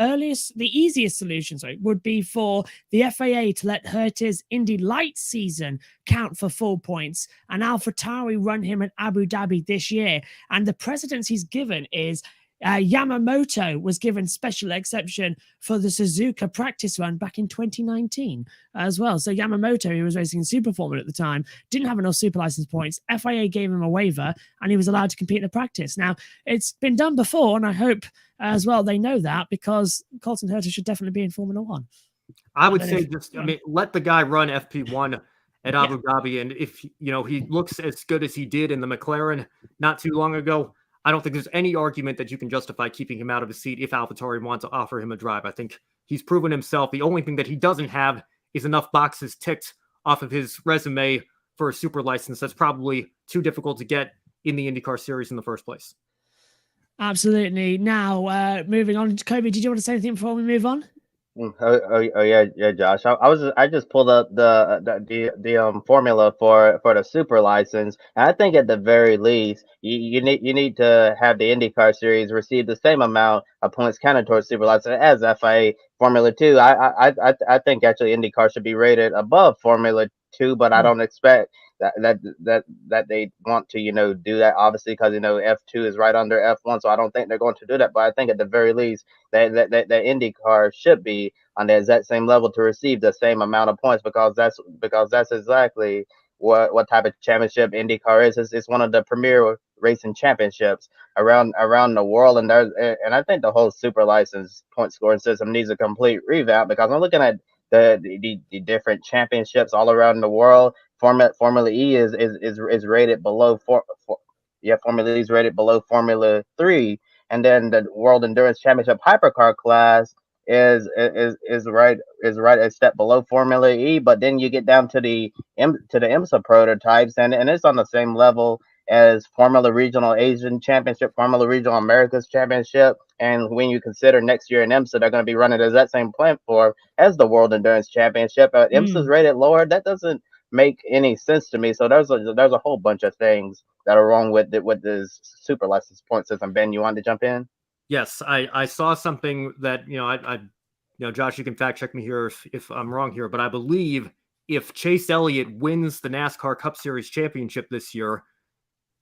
Speaker 1: easiest solution, would be for the FIA to let Herta's Indy Light season count for full points and AlphaTauri run him at Abu Dhabi this year. And the precedence he's given is Yamamoto was given special exception for the Suzuka practice run back in 2019 as well. So Yamamoto, who was racing in Super Formula at the time, didn't have enough super license points. FIA gave him a waiver and he was allowed to compete in the practice. Now, it's been done before, and I hope as well they know that, because Colton Herta should definitely be in Formula One.
Speaker 3: I would say let the guy run FP1 at Abu Dhabi, and if he looks as good as he did in the McLaren not too long ago, I don't think there's any argument that you can justify keeping him out of his seat if AlphaTauri wants to offer him a drive. I think he's proven himself. The only thing that he doesn't have is enough boxes ticked off of his resume for a super license. That's probably too difficult to get in the IndyCar series in the first place.
Speaker 1: Absolutely. Now, moving on, Kobe, did you want to say anything before we move on?
Speaker 4: Yeah, Josh. I just pulled up the formula for the super license, and I think at the very least you need to have the IndyCar series receive the same amount of points counted towards super license as FIA Formula 2. I think actually IndyCar should be rated above Formula 2, but I don't expect that they want to do that, obviously, because F2 is right under F1, so I don't think they're going to do that. But I think at the very least that IndyCar should be on the exact same level to receive the same amount of points, because that's exactly what type of championship IndyCar is. It's one of the premier racing championships around the world, and I think the whole super license point scoring system needs a complete revamp, because I'm looking at the different championships all around the world. Formula E is rated below Formula E is rated below Formula 3, and then the World Endurance Championship Hypercar class is right a step below Formula E. But then you get down to the IMSA prototypes, and it's on the same level as Formula Regional Asian Championship, Formula Regional Americas Championship. And when you consider next year in IMSA, they're going to be running as that same platform as the World Endurance Championship. IMSA's rated lower. That doesn't make any sense to me. So there's a whole bunch of things that are wrong with this super license point system. Ben, you want to jump in?
Speaker 3: Yes, I saw something that Josh, you can fact check me here if I'm wrong here, but I believe if Chase Elliott wins the NASCAR Cup Series Championship this year,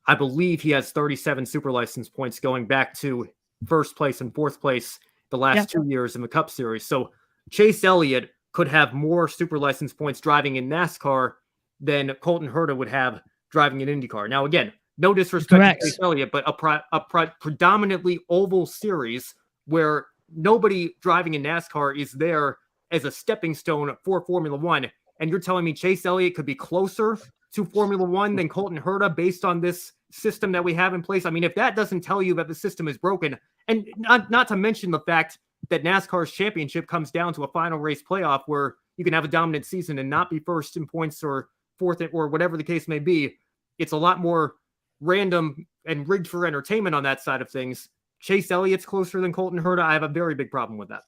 Speaker 3: I believe he has 37 super license points going back to first place and fourth place the last 2 years in the Cup Series. So Chase Elliott could have more super license points driving in NASCAR than Colton Herta would have driving in IndyCar. Now, again, no disrespect to Chase Elliott, but a predominantly oval series where nobody driving in NASCAR is there as a stepping stone for Formula One. And you're telling me Chase Elliott could be closer to Formula One than Colton Herta based on this system that we have in place? I mean, if that doesn't tell you that the system is broken, and not to mention the fact that NASCAR's championship comes down to a final race playoff where you can have a dominant season and not be first in points or fourth, or whatever the case may be. It's a lot more random and rigged for entertainment on that side of things. Chase Elliott's closer than Colton Herta. I have a very big problem with that.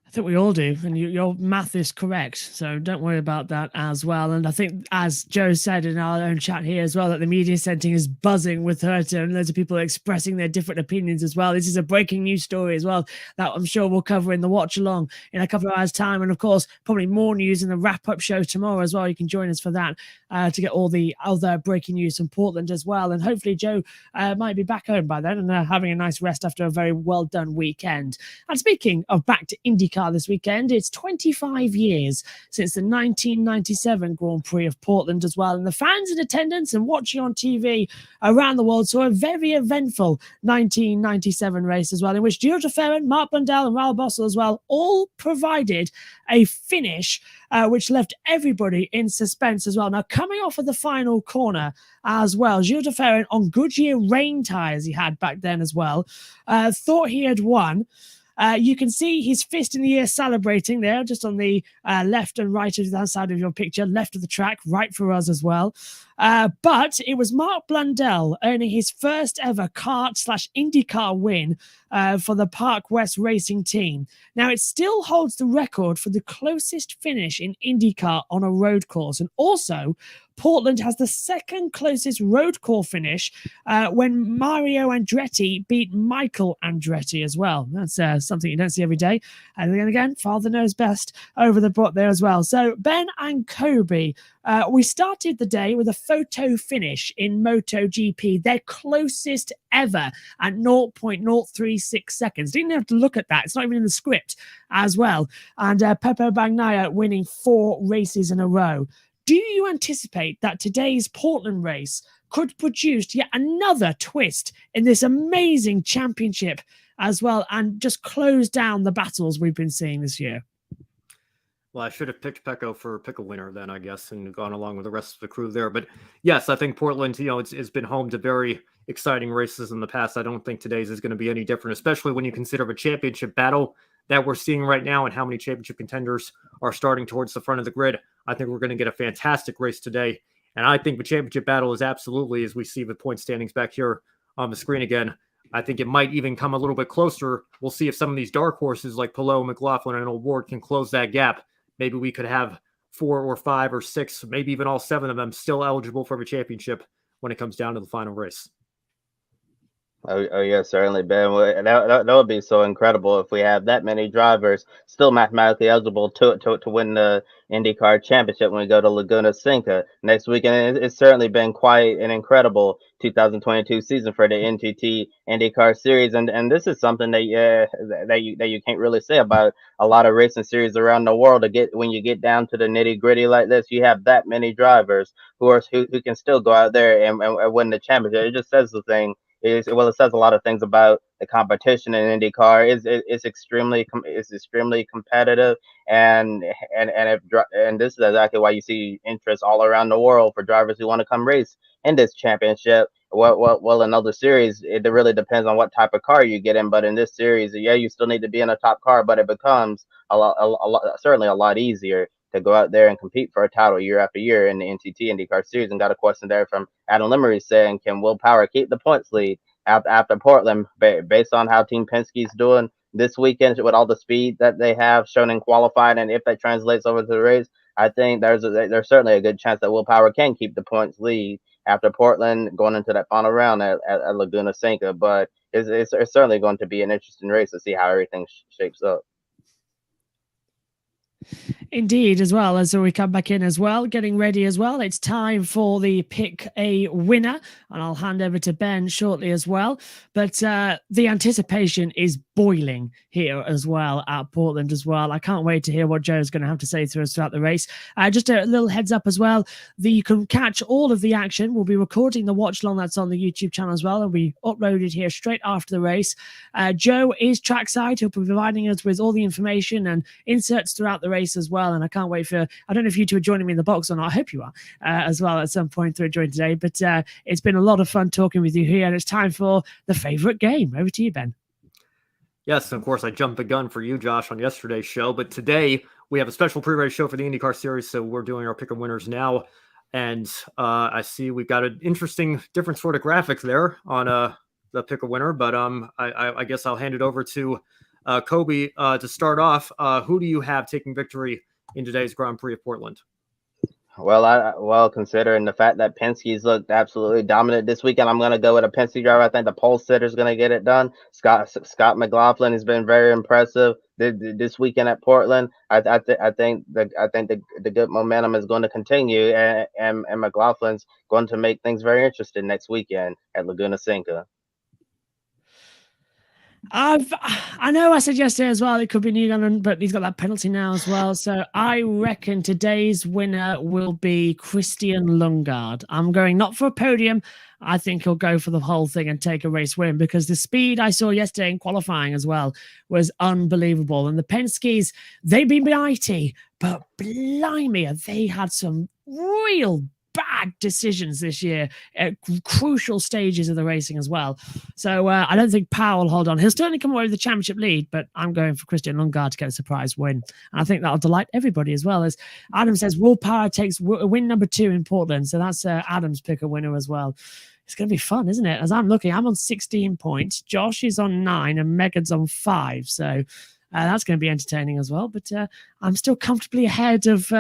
Speaker 1: I think we all do, and your math is correct, so don't worry about that as well. And I think, as Joe said in our own chat here as well, that the media centre is buzzing with Herta, and loads of people are expressing their different opinions as well. This is a breaking news story as well that I'm sure we'll cover in the watch along in a couple of hours' time, and of course, probably more news in the wrap-up show tomorrow as well. You can join us for that to get all the other breaking news from Portland as well. And hopefully, Joe might be back home by then and having a nice rest after a very well done weekend. And speaking of back to IndyCar this weekend, it's 25 years since the 1997 Grand Prix of Portland as well, and the fans in attendance and watching on TV around the world saw a very eventful 1997 race as well, in which Gio Ferran, Mark Blundell and Raul Bossel as well all provided a finish which left everybody in suspense as well. Now, coming off of the final corner as well, Gio Ferran on Goodyear rain tyres he had back then as well, thought he had won. You can see his fist in the air celebrating there, just on the left and right of that side of your picture, left of the track, right for us as well. But it was Mark Blundell earning his first ever kart/IndyCar win for the Park West Racing team. Now, it still holds the record for the closest finish in IndyCar on a road course. And also, Portland has the second closest road course finish when Mario Andretti beat Michael Andretti as well. That's something you don't see every day. And then again, father knows best over the bot there as well. So Ben and Kobe, we started the day with a photo finish in MotoGP, their closest ever at 0.036 seconds. Didn't have to look at that. It's not even in the script as well. And Pepe Bagnaia winning 4 races in a row. Do you anticipate that today's Portland race could produce yet another twist in this amazing championship as well, and just close down the battles we've been seeing this year?
Speaker 3: Well, I should have picked Pecco for pick a winner then, I guess, and gone along with the rest of the crew there. But yes, I think Portland, it's been home to very exciting races in the past. I don't think today's is going to be any different, especially when you consider the championship battle that we're seeing right now and how many championship contenders are starting towards the front of the grid. I think we're going to get a fantastic race today. And I think the championship battle is absolutely, as we see the point standings back here on the screen again, I think it might even come a little bit closer. We'll see if some of these dark horses like Palou, McLaughlin, and O'Ward can close that gap. Maybe we could have 4 or 5 or 6, maybe even all 7 of them still eligible for the championship when it comes down to the final race.
Speaker 4: Oh yeah, certainly, Ben. That would be so incredible if we have that many drivers still mathematically eligible to win the IndyCar Championship when we go to Laguna Seca next weekend. It's certainly been quite an incredible 2022 season for the NTT INDYCAR Series, and this is something that you can't really say about a lot of racing series around the world. When you get down to the nitty gritty like this, you have that many drivers who can still go out there and win the championship. It just says the thing. It says a lot of things about the competition in IndyCar. It's extremely competitive, and this is exactly why you see interest all around the world for drivers who want to come race in this championship. Well, in other series, it really depends on what type of car you get in. But in this series, yeah, you still need to be in a top car, but it becomes certainly a lot easier to go out there and compete for a title year after year in the NTT INDYCAR Series. And got a question there from Adam Limery saying, can Will Power keep the points lead after Portland, based on how Team Penske's doing this weekend with all the speed that they have shown in qualifying, and if that translates over to the race, I think there's certainly a good chance that Will Power can keep the points lead after Portland going into that final round at Laguna Seca. But it's certainly going to be an interesting race to see how everything shapes up.
Speaker 1: Indeed, as well. As we come back in as well, getting ready as well. It's time for the pick a winner, and I'll hand over to Ben shortly as well. But the anticipation is boiling here as well at Portland as well. I can't wait to hear what Joe's going to have to say to us throughout the race. Just a little heads up as well, you can catch all of the action. We'll be recording the watch long that's on the YouTube channel as well, and we uploaded here straight after the race. Joe is trackside. He'll be providing us with all the information and inserts throughout the race as well. And I can't wait for, I don't know if you two are joining me in the box or not. I hope you are as well at some point through join today. But it's been a lot of fun talking with you here, and it's time for the favorite game. Over to you, Ben.
Speaker 3: Yes, and of course, I jumped the gun for you, Josh, on yesterday's show. But today, we have a special pre-race show for the IndyCar Series, so we're doing our pick of winners now. And I see we've got an interesting, different sort of graphic there on the pick a winner. But I guess I'll hand it over to Kobe to start off. Who do you have taking victory in today's Grand Prix of Portland?
Speaker 4: Well, considering the fact that Penske's looked absolutely dominant this weekend, I'm going to go with a Penske driver. I think the pole sitter's going to get it done. Scott McLaughlin has been very impressive this weekend at Portland. I think the good momentum is going to continue, and McLaughlin's going to make things very interesting next weekend at Laguna Seca.
Speaker 1: I know I said yesterday as well it could be Newgarden, but he's got that penalty now as well. So I reckon today's winner will be Christian Lundgaard. I'm going not for a podium. I think he'll go for the whole thing and take a race win, because the speed I saw yesterday in qualifying as well was unbelievable. And the Penskes, they've been mighty, but blimey, they had some real bad decisions this year at crucial stages of the racing as well. So I don't think Powell will hold on. He'll certainly come away with the championship lead, but I'm going for Christian Lundgaard to get a surprise win. And I think that'll delight everybody as well. As Adam says, Will Power takes win number 2 in Portland. So that's Adam's pick a winner as well. It's going to be fun, isn't it? As I'm looking, I'm on 16 points. Josh is on 9 and Megan's on 5. So that's going to be entertaining as well. But I'm still comfortably ahead of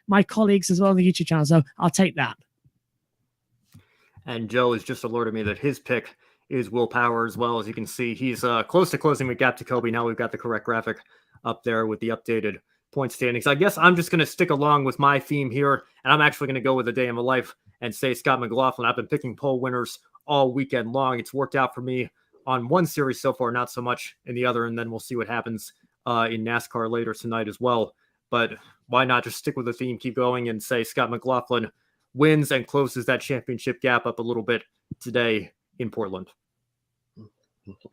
Speaker 1: my colleagues as well on the YouTube channel. So I'll take that.
Speaker 3: And Joe has just alerted me that his pick is Will Power as well. As you can see, he's close to closing the gap to Kobe. Now we've got the correct graphic up there with the updated point standings. I guess I'm just going to stick along with my theme here, and I'm actually going to go with a day in my life and say Scott McLaughlin. I've been picking pole winners all weekend long. It's worked out for me on one series so far, not so much in the other, and then we'll see what happens in NASCAR later tonight as well. But why not just stick with the theme, keep going, and say Scott McLaughlin wins and closes that championship gap up a little bit today in Portland.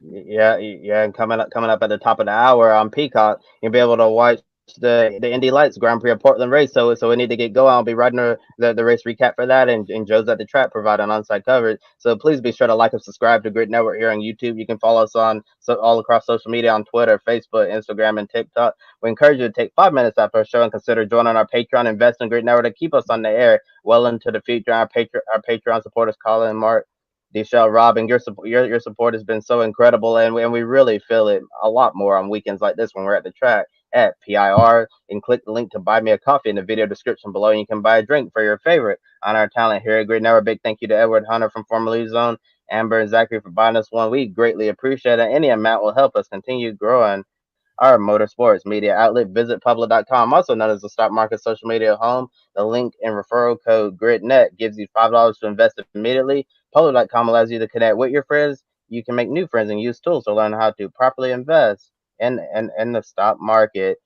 Speaker 4: Yeah, and coming up at the top of the hour on Peacock, you'll be able to watch the Indy Lights Grand Prix of Portland race. So we need to get going. I'll be writing the race recap for that, and Joe's at the track providing on-site coverage. So please be sure to like and subscribe to Grid Network here on YouTube. You can follow us on all across social media on Twitter, Facebook, Instagram, and TikTok. We encourage you to take 5 minutes after our show and consider joining our Patreon, invest in Grid Network to keep us on the air well into the future. Our Patreon supporters, Colin, Mark, Deshelle, Rob, and your support has been so incredible, and we really feel it a lot more on weekends like this when we're at the track at PIR, and click the link to buy me a coffee in the video description below, and you can buy a drink for your favorite on our talent here at Grid Network. Big thank you to Edward Hunter from Formula Zone, Amber and Zachary for buying us one. We greatly appreciate it. Any amount will help us continue growing our motorsports media outlet. Visit public.com, also known as the stock market social media home. The link and referral code GRIDnet gives you $5 to invest immediately. Public.com allows you to connect with your friends. You can make new friends and use tools to learn how to properly invest in the stock market.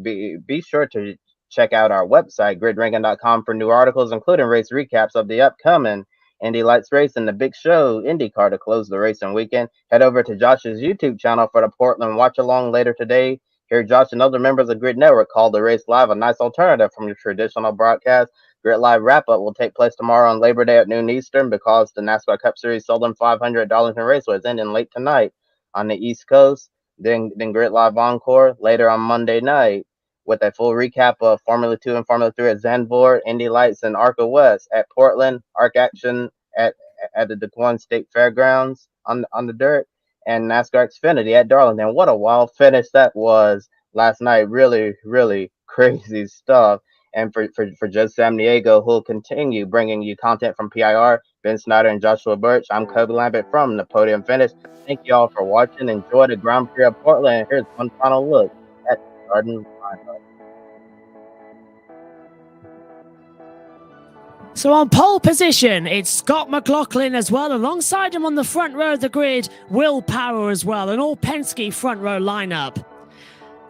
Speaker 4: Be sure to check out our website, gridranking.com, for new articles, including race recaps of the upcoming Indy Lights race and the big show, IndyCar, to close the racing weekend. Head over to Josh's YouTube channel for the Portland watch along later today. Hear Josh and other members of Grid Network call the race live, a nice alternative from your traditional broadcast. Grid Live wrap-up will take place tomorrow on Labor Day at noon Eastern, because the NASCAR Cup Series sold them $500 in raceways ending late tonight on the East Coast. Then Grid Live Encore later on Monday night, with a full recap of Formula 2 and Formula 3 at Zandvoort, Indy Lights, and ARCA West at Portland, ARC Action at the DeQuan State Fairgrounds on the dirt, and NASCAR Xfinity at Darlington. What a wild finish that was last night. Really, really crazy stuff. And for Joe Samniego, who'll continue bringing you content from PIR, Ben Snyder and Joshua Birch, I'm Kobe Lambert from the Podium Finish. Thank you all for watching. Enjoy the Grand Prix of Portland. Here's one final look at the starting lineup.
Speaker 1: So on pole position, it's Scott McLaughlin as well. Alongside him on the front row of the grid, Will Power as well. An all Penske front row lineup.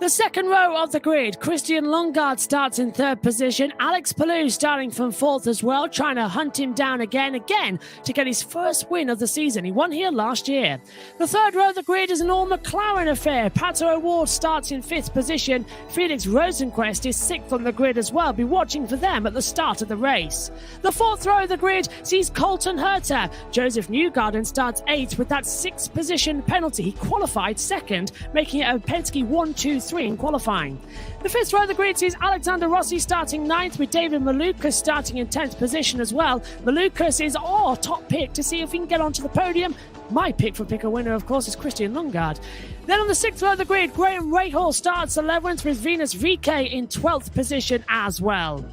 Speaker 1: The second row of the grid, Christian Lundgaard starts in third position. Alex Palou starting from fourth as well, trying to hunt him down again to get his first win of the season. He won here last year. The third row of the grid is an all-McLaren affair. Pato O'Ward starts in fifth position. Felix Rosenquist is sixth on the grid as well. Be watching for them at the start of the race. The fourth row of the grid sees Colton Herta. Joseph Newgarden starts eighth with that sixth position penalty. He qualified second, making it a Penske 1-2-3 in qualifying. The fifth row of the grid sees Alexander Rossi starting ninth with David Malukas starting in 10th position as well. Malukas is our top pick to see if he can get onto the podium. My pick for pick a winner, of course, is Christian Lundgaard. Then on the sixth row of the grid, Graham Rahal starts 11th with Venus VK in 12th position as well.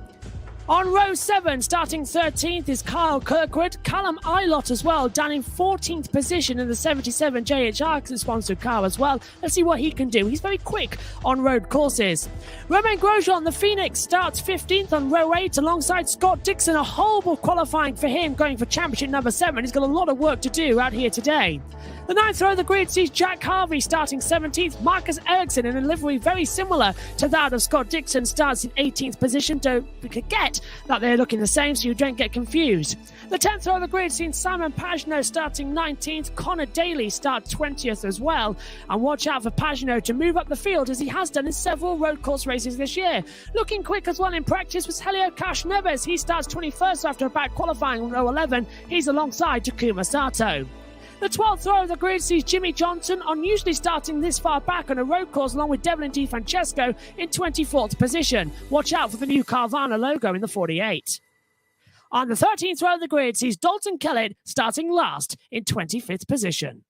Speaker 1: On row 7, starting 13th is Kyle Kirkwood. Callum Ilott as well, down in 14th position in the 77 JHR sponsored car as well. Let's see what he can do. He's very quick on road courses. Romain Grosjean, the Phoenix, starts 15th on row 8 alongside Scott Dixon. A horrible qualifying for him, going for championship number 7. He's got a lot of work to do out here today. The ninth row of the grid sees Jack Harvey starting 17th. Marcus Ericsson in a livery very similar to that of Scott Dixon starts in 18th position. Don't forget that they're looking the same, so you don't get confused. The 10th row of the grid sees Simon Pagenaud starting 19th. Connor Daly starts 20th as well. And watch out for Pagenaud to move up the field as he has done in several road course races this year. Looking quick as well in practice was Helio Cash-Neves. He starts 21st after a back qualifying on row 11. He's alongside Takuma Sato. The 12th row of the grid sees Jimmy Johnson, unusually starting this far back on a road course along with Devlin Di Francesco in 24th position. Watch out for the new Carvana logo in the 48. On the 13th row of the grid sees Dalton Kellett starting last in 25th position.